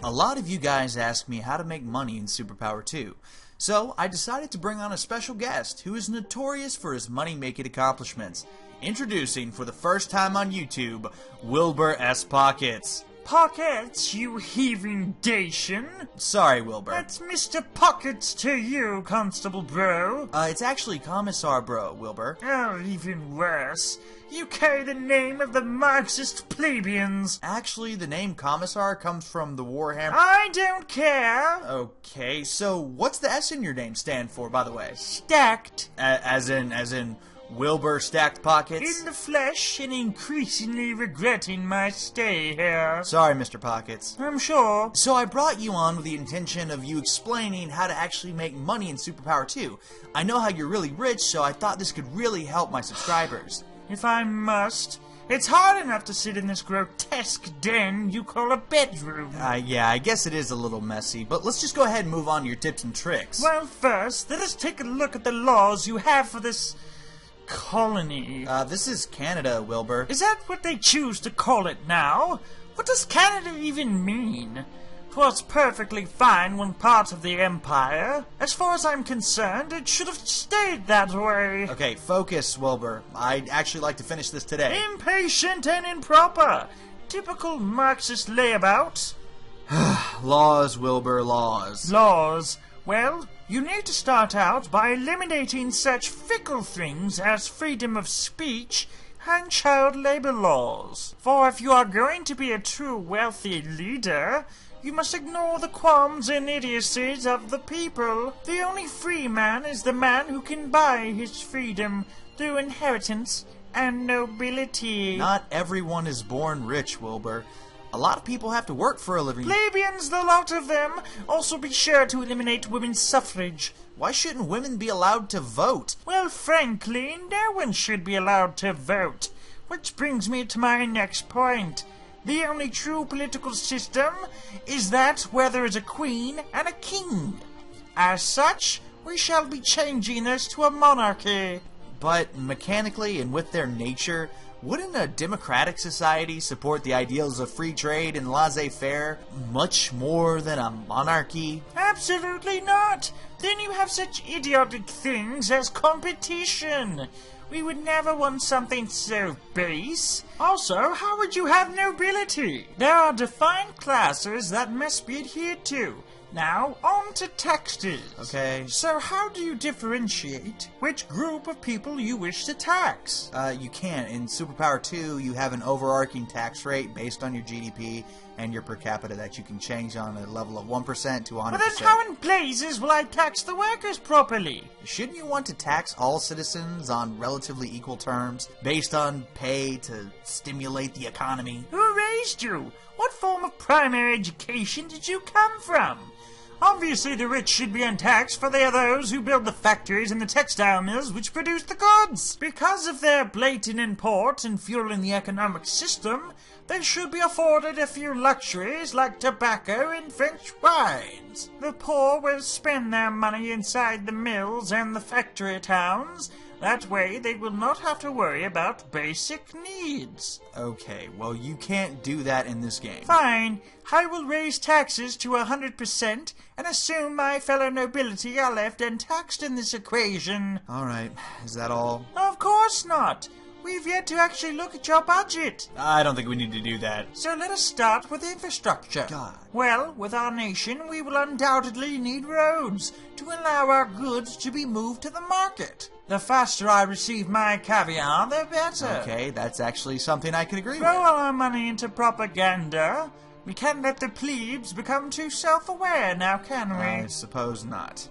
A lot of you guys ask me how to make money in Superpower 2, so I decided to bring on a special guest who is notorious for his money-making accomplishments. Introducing, for the first time on YouTube, Wilbur S. Pockets. Pockets, you heaving Dacian? Sorry, Wilbur. That's Mr. Pockets to you, Constable Bro. It's actually Commissar Bro, Wilbur. Oh, even worse. You carry the name of the Marxist plebeians. Actually, the name Commissar comes from the Warhammer... I don't care. Okay, so what's the S in your name stand for, by the way? Stacked. As in Wilbur Stacked Pockets? In the flesh and increasingly regretting my stay here. Sorry, Mr. Pockets. I'm sure. So I brought you on with the intention of you explaining how to actually make money in Superpower 2. I know how you're really rich, so I thought this could really help my subscribers. If I must, it's hard enough to sit in this grotesque den you call a bedroom. Yeah, I guess it is a little messy, but let's just go ahead and move on to your tips and tricks. Well, first, let us take a look at the laws you have for this colony. This is Canada, Wilbur. Is that what they choose to call it now? What does Canada even mean? 'Twas perfectly fine when part of the Empire. As far as I'm concerned, it should have stayed that way. Okay, focus, Wilbur. I'd actually like to finish this today. Impatient and improper. Typical Marxist layabout. Laws, Wilbur, laws. Laws. Well, you need to start out by eliminating such fickle things as freedom of speech and child labor laws. For if you are going to be a true wealthy leader, you must ignore the qualms and idiocies of the people. The only free man is the man who can buy his freedom through inheritance and nobility. Not everyone is born rich, Wilbur. A lot of people have to work for a living. Plebeians, the lot of them. Also be sure to eliminate women's suffrage. Why shouldn't women be allowed to vote? Well, frankly, no one should be allowed to vote. Which brings me to my next point. The only true political system is that where there is a queen and a king. As such, we shall be changing this to a monarchy. But mechanically and with their nature, wouldn't a democratic society support the ideals of free trade and laissez-faire much more than a monarchy? Absolutely not! Then you have such idiotic things as competition. We would never want something so base. Also, how would you have nobility? There are defined classes that must be adhered to. Now, on to taxes. Okay. So how do you differentiate which group of people you wish to tax? You can't. In Superpower 2, you have an overarching tax rate based on your GDP and your per capita that you can change on a level of 1% to 100%. But then how in blazes will I tax the workers properly? Shouldn't you want to tax all citizens on relatively equal terms, based on pay to stimulate the economy? Who raised you? What form of primary education did you come from? Obviously the rich should be untaxed, for they are those who build the factories and the textile mills which produce the goods. Because of their blatant import and fueling the economic system, they should be afforded a few luxuries like tobacco and French wines. The poor will spend their money inside the mills and the factory towns. That way they will not have to worry about basic needs. Okay, well you can't do that in this game. Fine. I will raise taxes to 100% and assume my fellow nobility are left untaxed in this equation. Alright, is that all? Of course not. We've yet to actually look at your budget. I don't think we need to do that. So let us start with infrastructure. God. Well, with our nation, we will undoubtedly need roads to allow our goods to be moved to the market. The faster I receive my caviar, the better. Okay, that's actually something I can agree Throw with. all our money into propaganda. We can't let the plebes become too self-aware now, can we? I suppose not.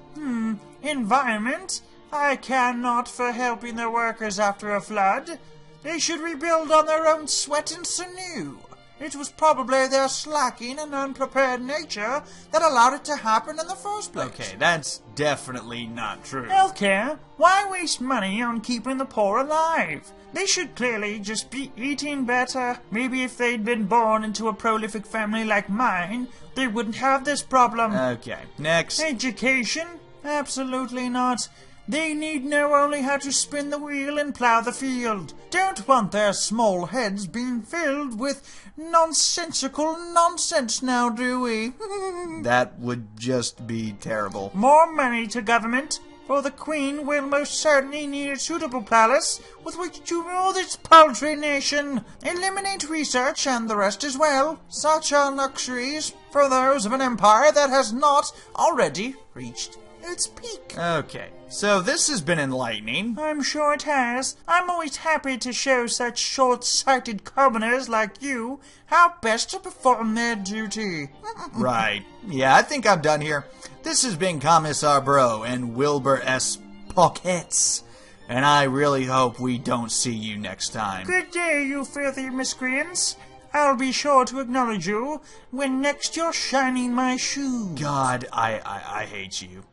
Environment? I care not for helping the workers after a flood. They should rebuild on their own sweat and sinew. It was probably their slacking and unprepared nature that allowed it to happen in the first place. Okay, that's definitely not true. Healthcare? Why waste money on keeping the poor alive? They should clearly just be eating better. Maybe if they'd been born into a prolific family like mine, they wouldn't have this problem. Okay, next. Education? Absolutely not. They need know only how to spin the wheel and plow the field. Don't want their small heads being filled with nonsensical nonsense now, do we? That would just be terrible. More money to government, for the Queen will most certainly need a suitable palace with which to rule this paltry nation. Eliminate research and the rest as well. Such are luxuries for those of an empire that has not already reached its peak. Okay, so this has been enlightening. I'm sure it has. I'm always happy to show such short-sighted commoners like you how best to perform their duty. Right. Yeah, I think I'm done here. This has been Commissar Bro and Wilbur S. Pockets. And I really hope we don't see you next time. Good day, you filthy miscreants. I'll be sure to acknowledge you when next you're shining my shoes. God, I hate you.